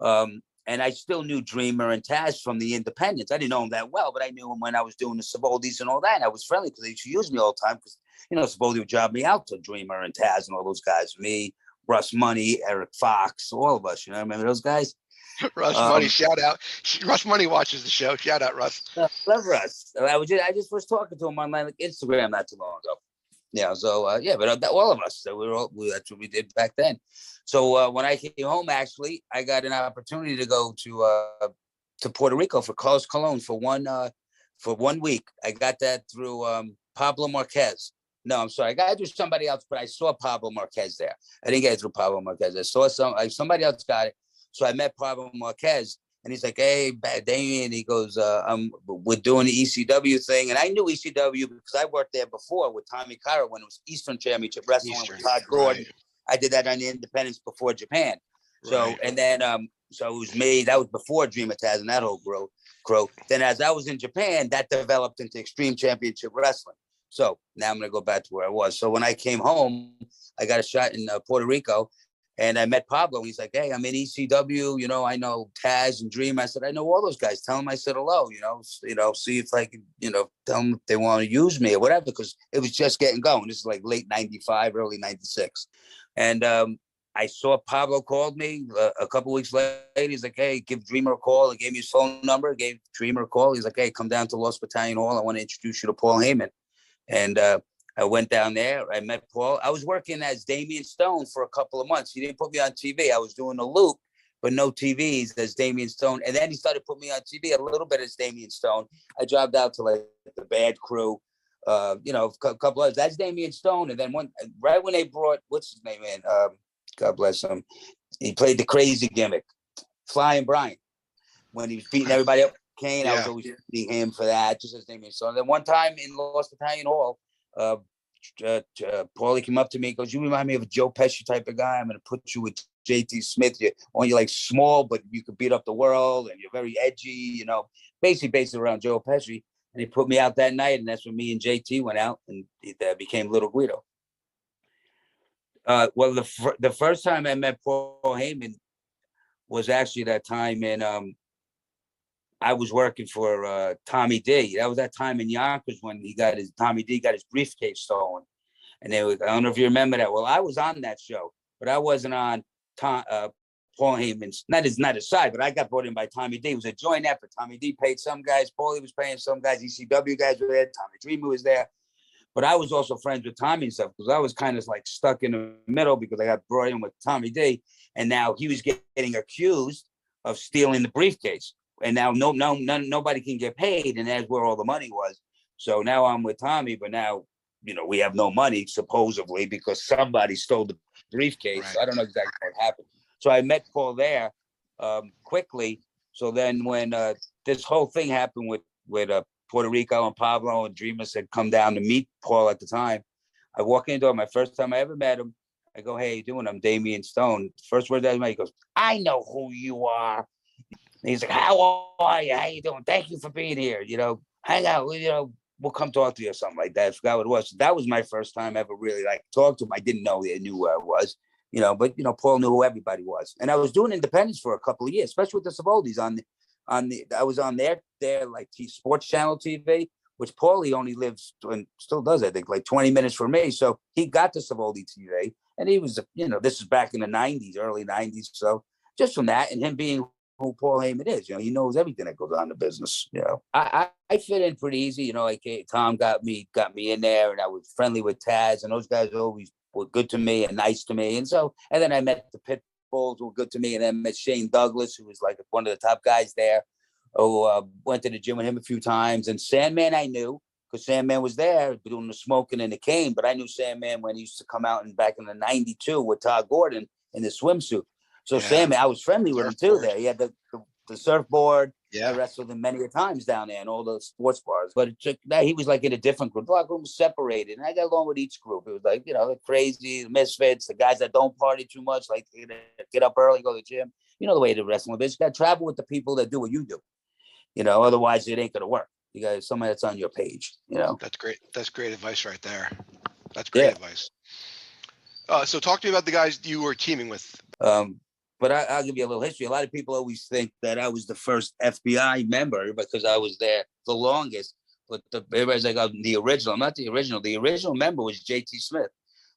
And I still knew Dreamer and Taz from the independents. I didn't know them that well, but I knew them when I was doing the Savoldis and all that. And I was friendly because they used to use me all the time because, Savoldi would job me out to Dreamer and Taz and all those guys. Me, Russ Money, Eric Fox, all of us. Remember those guys? Russ Money, shout out. Russ Money watches the show. Shout out, Russ. Love Russ. I just was talking to him on my Instagram not too long ago. But all of us, that's what we did back then. So when I came home, actually, I got an opportunity to go to Puerto Rico for Carlos Colon for 1 week. I got that through Pablo Marquez. No, I'm sorry, I got it through somebody else, but I saw Pablo Marquez there. I didn't get it through Pablo Marquez. I saw somebody else got it. So I met Pablo Marquez. And he's like, hey, Damien, he goes, we're doing the ECW thing. And I knew ECW because I worked there before with Tommy Kara when it was Eastern Championship Wrestling with Todd Gordon. Right. I did that on the independents before Japan. So, right. And then, so it was me, that was before Dreamer Taz and that whole crew. Then as I was in Japan, that developed into Extreme Championship Wrestling. So now I'm going to go back to where I was. So when I came home, I got a shot in Puerto Rico. And I met Pablo. He's like, hey, I'm in ECW. I know Taz and Dream. I said, I know all those guys. Tell them I said hello, see if I can, tell them if they want to use me or whatever, because it was just getting going. This is like late 95, early 96. And I saw Pablo called me a couple weeks later. He's like, hey, give Dreamer a call. He gave me his phone number, gave Dreamer a call. He's like, hey, come down to Lost Battalion Hall. I want to introduce you to Paul Heyman. And I went down there. I met Paul. I was working as Damian Stone for a couple of months. He didn't put me on TV. I was doing a loop, but no TVs as Damian Stone. And then he started putting me on TV a little bit as Damian Stone. I jobbed out to like the Bad Crew, a couple others. That's Damian Stone. And then right when they brought, what's his name in? God bless him. He played the crazy gimmick, Flying Brian. When he was beating everybody up, Kane, I was always beating him for that, just as Damian Stone. And then one time in Lost Battalion Hall, Paulie came up to me and goes, you remind me of a Joe Pesci type of guy. I'm going to put you with JT Smith. You're like small, but you could beat up the world and you're very edgy, basically based around Joe Pesci. And he put me out that night. And that's when me and JT went out and became Little Guido. Well, the first time I met Paul Heyman was actually that time in, I was working for Tommy D. That was that time in Yonkers when Tommy D got his briefcase stolen. And I don't know if you remember that. Well, I was on that show, but I wasn't on Paul Heyman's, not his side, but I got brought in by Tommy D. It was a joint effort. Tommy D paid some guys, Paulie was paying some guys, ECW guys were there, Tommy Dreamer was there. But I was also friends with Tommy and stuff because I was kind of like stuck in the middle because I got brought in with Tommy D. And now he was getting accused of stealing the briefcase. And now nobody can get paid, and that's where all the money was. So now I'm with Tommy, but now, we have no money, supposedly, because somebody stole the briefcase. Right. I don't know exactly what happened. So I met Paul there quickly. So then when this whole thing happened with Puerto Rico and Pablo and Dreamer said, come down to meet Paul at the time, I walk in the door, my first time I ever met him. I go, hey, how you doing? I'm Damian Stone. First word that I met, he goes, I know who you are. And he's like, how are you? How you doing? Thank you for being here. Hang out. We'll come talk to you or something like that. I forgot what it was. So that was my first time ever really talked to him. I didn't know they knew where I was, but Paul knew who everybody was. And I was doing independents for a couple of years, especially with the Savoldis I was on their like sports channel TV, which Paulie only lives and still does, I think, like 20 minutes from me. So he got the Savoldi TV, and he was, this is back in the 90s, early 90s. So just from that and him being who Paul Heyman is, he knows everything that goes on in the business. I fit in pretty easy. Tom got me in there, and I was friendly with Taz, and those guys always were good to me and nice to me. And then I met the Pitbulls, who were good to me, and then I met Shane Douglas, who was like one of the top guys there. Went to the gym with him a few times, and Sandman I knew because Sandman was there doing the smoking and the cane. But I knew Sandman when he used to come out back in the '92 with Todd Gordon in the swimsuit. So Sandman, I was friendly with him too. There, he had the surfboard. I wrestled him many times down there in all the sports bars. But he was like in a different group. The locker room was separated, and I got along with each group. It was like the crazy, the misfits, the guys that don't party too much, like get up early, go to the gym. The way to wrestling business. You got to travel with the people that do what you do. Otherwise it ain't gonna work. You got somebody that's on your page. That's great. That's great advice right there. That's great advice. So talk to me about the guys you were teaming with. But I'll give you a little history. A lot of people always think that I was the first FBI member because I was there the longest. But everybody's like, oh, the original. I'm not the original. The original member was J.T. Smith.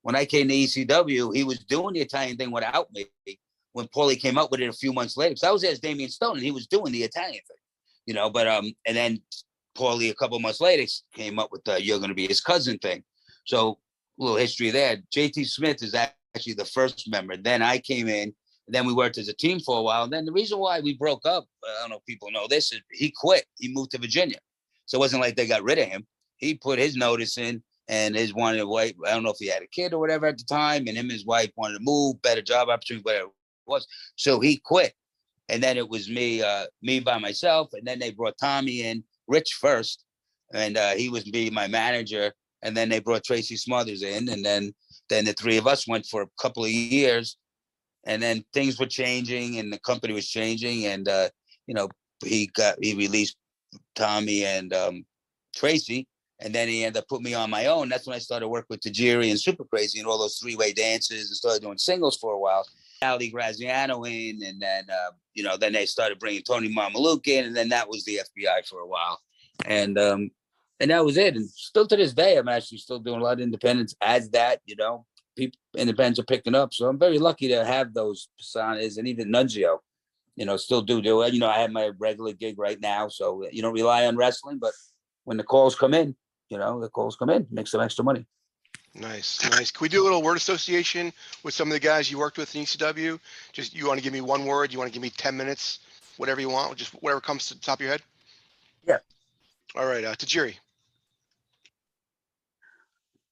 When I came to ECW, he was doing the Italian thing without me. When Paulie came up with it a few months later, because I was there as Damian Stone, and he was doing the Italian thing, But and then Paulie a couple of months later came up with the "You're going to be his cousin" thing. So a little history there. J.T. Smith is actually the first member. Then I came in. Then we worked as a team for a while. And then the reason why we broke up, I don't know if people know this, is he quit. He moved to Virginia. So it wasn't like they got rid of him. He put his notice in, and his wanted wife, I don't know if he had a kid or whatever at the time, and him and his wife wanted to move, better job opportunity, whatever it was. So he quit. And then it was me by myself. And then they brought Tommy in, Rich first, and he was my manager. And then they brought Tracy Smothers in, and then the three of us went for a couple of years. And then things were changing, and the company was changing, and he released Tommy and Tracy, and then he ended up putting me on my own. That's when I started working with Tajiri and Super Crazy and all those three-way dances, and started doing singles for a while. Ali Graziano in, and then then they started bringing Tony Mamaluke in, and then that was the FBI for a while, and that was it. And still to this day, I'm actually still doing a lot of independence as that, people independents are picking up. So I'm very lucky to have those personas, and even Nunzio, still do it. I have my regular gig right now. So you don't rely on wrestling, but when the calls come in, make some extra money. Nice. Can we do a little word association with some of the guys you worked with in ECW? Just, you want to give me one word? You want to give me 10 minutes? Whatever you want, just whatever comes to the top of your head? Yeah. All right, Tajiri.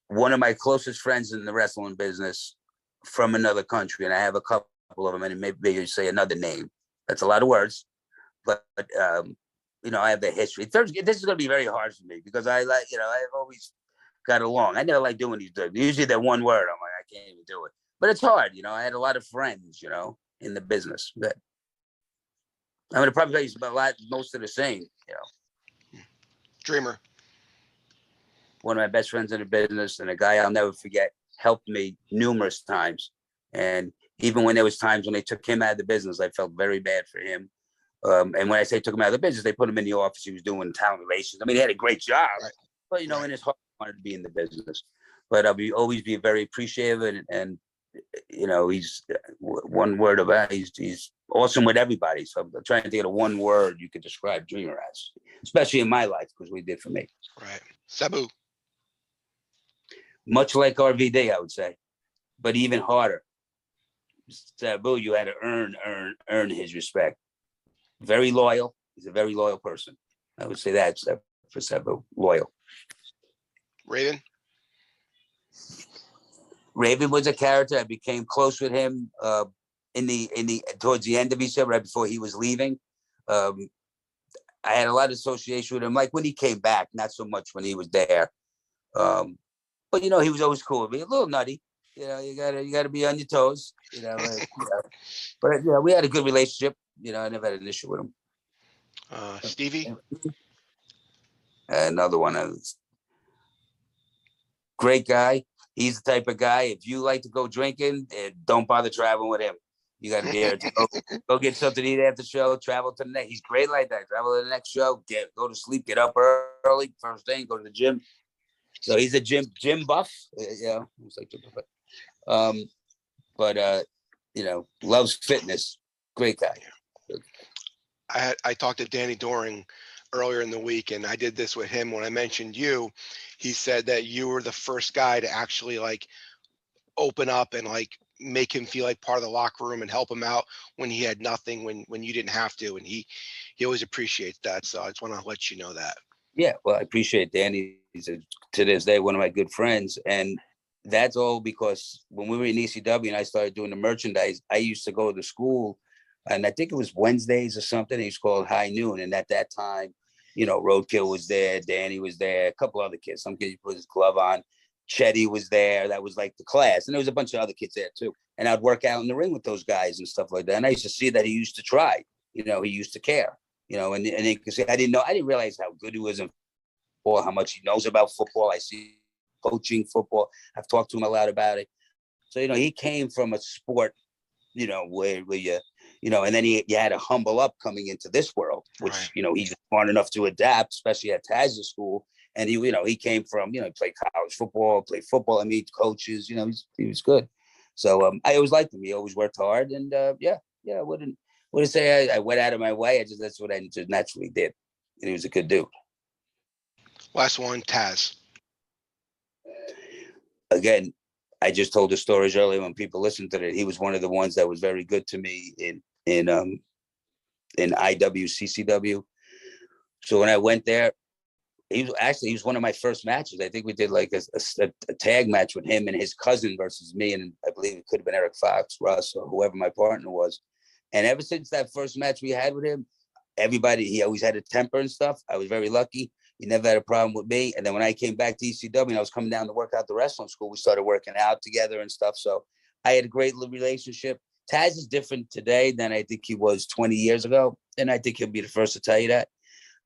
One of my closest friends in the wrestling business from another country, and I have a couple of them, and maybe you say another name. That's a lot of words, but I have the history. This is going to be very hard for me because I've always got along. I never like doing these. Usually they're one word. I'm like, I can't even do it. But it's hard, I had a lot of friends, in the business. But I'm going to probably tell you about most of the same, Dreamer. One of my best friends in the business, and a guy I'll never forget, helped me numerous times. And even when there was times when they took him out of the business, I felt very bad for him. And when I say took him out of the business, they put him in the office. He was doing talent relations. I mean, he had a great job, right. But in his heart, he wanted to be in the business. But I'll always be very appreciative, and he's one word about. He's awesome with everybody. So I'm trying to think of one word you could describe Dreamer as, especially in my life, because we did for me. Right, Sabu. Much like RVD, I would say, but even harder. Sabu, you had to earn his respect. Very loyal. He's a very loyal person. I would say that for Sabu, loyal. Raven. Raven was a character. I became close with him towards the end of ECW, right before he was leaving. I had a lot of association with him, like when he came back, not so much when he was there. But he was always cool with me, a little nutty. You gotta be on your toes. But we had a good relationship. I never had an issue with him. Stevie. Another one. Great guy. He's the type of guy. If you like to go drinking, don't bother traveling with him. You got to be able to go get something to eat after the show. Travel to the next. He's great like that. Travel to the next show. Go to sleep. Get up early. First thing, go to the gym. So he's a gym buff, it's like gym buff. But loves fitness. Great guy. I talked to Danny Doring earlier in the week, and I did this with him when I mentioned you. He said that you were the first guy to actually like open up and like make him feel like part of the locker room and help him out when he had nothing, when you didn't have to, and he always appreciates that. So I just want to let you know that. Yeah, well, I appreciate Danny. He's to this day one of my good friends, and that's all because when we were in ECW and I started doing the merchandise, I used to go to school, and I think it was Wednesdays or something. It was called High Noon, and at that time, Roadkill was there, Danny was there, a couple other kids. Some kid put his glove on. Chetty was there. That was like the class, and there was a bunch of other kids there too. And I'd work out in the ring with those guys and stuff like that. And I used to see that he used to try. He used to care. And you can say I didn't realize how good he was in football, how much he knows about football. I see coaching football. I've talked to him a lot about it. So he came from a sport, where you and then you had to humble up coming into this world, which, Right. He's smart enough to adapt, especially at Taz's school. And he came from, he played college football, played football. I mean, coaches, he was good. So I always liked him. He always worked hard. And I wouldn't say I went out of my way. That's what I just naturally did. And he was a good dude. Last one, Taz. Again, I just told the stories earlier when people listened to it. He was one of the ones that was very good to me in IWCCW. So when I went there, he was one of my first matches. I think we did like a tag match with him and his cousin versus me, and I believe it could have been Eric Fox, Russ, or whoever my partner was. And ever since that first match we had with him, he always had a temper and stuff. I was very lucky. He never had a problem with me. And then when I came back to ECW and I was coming down to work out the wrestling school, we started working out together and stuff. So I had a great relationship. Taz is different today than I think he was 20 years ago. And I think he'll be the first to tell you that.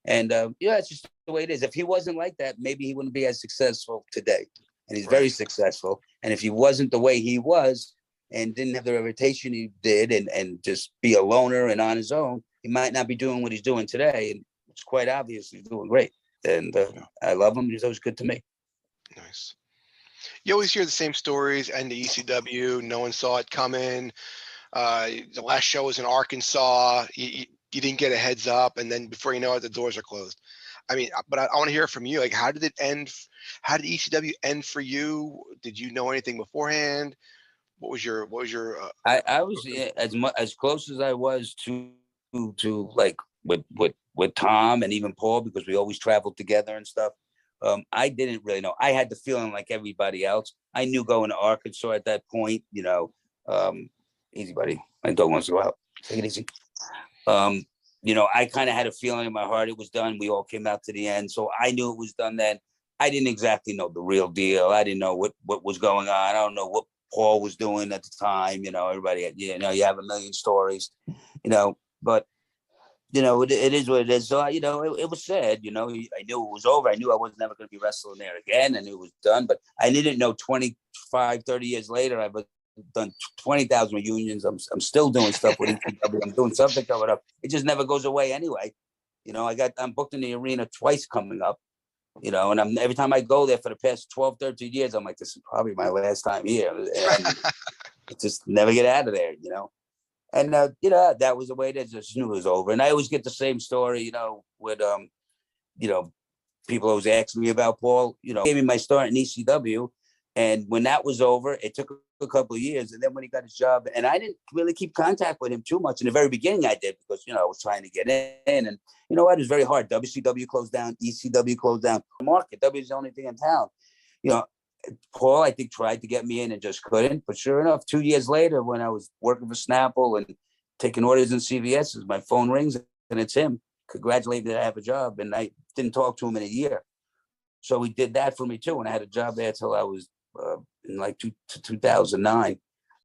And it's just the way it is. If he wasn't like that, maybe he wouldn't be as successful today. And he's very successful. And if he wasn't the way he was and didn't have the reputation he did and just be a loner and on his own, he might not be doing what he's doing today. And it's quite obvious he's doing great. And I love him. He's always good to me. Nice. You always hear the same stories and the ECW. No one saw it coming. The last show was in Arkansas. You didn't get a heads up, and then before you know it, the doors are closed. I mean, but I want to hear from you. Like, how did it end? How did ECW end for you? Did you know anything beforehand? What was your? I was as close as I was to like with Tom and even Paul, because we always traveled together and stuff. I didn't really know. I had the feeling like everybody else. I knew going to Arkansas at that point. Easy, buddy. My dog wants to go out. Take it easy. I kind of had a feeling in my heart it was done. We all came out to the end. So I knew it was done then. I didn't exactly know the real deal. I didn't know what was going on. I don't know what Paul was doing at the time. Everybody, you have a million stories, but it is what it is. So, it was sad, I knew it was over. I knew I was never going to be wrestling there again. I knew it was done, but I didn't know 25, 30 years later, I've done 20,000 reunions. I'm still doing stuff with ECW. I'm doing something coming up. It just never goes away anyway. I'm booked in the arena twice coming up, and every time I go there for the past 12, 13 years, I'm like, this is probably my last time here. And I just never get out of there, And, that was the way it is. I just knew it was over. And I always get the same story, with, people always ask me about Paul, gave me my start in ECW. And when that was over, it took a couple of years. And then when he got his job, and I didn't really keep contact with him too much. In the very beginning, I did, because, I was trying to get in. And you know what? It was very hard. WCW closed down. ECW closed down. Market. W is the only thing in town. Paul, I think, tried to get me in and just couldn't. But sure enough, 2 years later, when I was working for Snapple and taking orders in CVS's, my phone rings and it's him. Congratulating me that I have a job. And I didn't talk to him in a year. So he did that for me too. And I had a job there till I was in like 2009.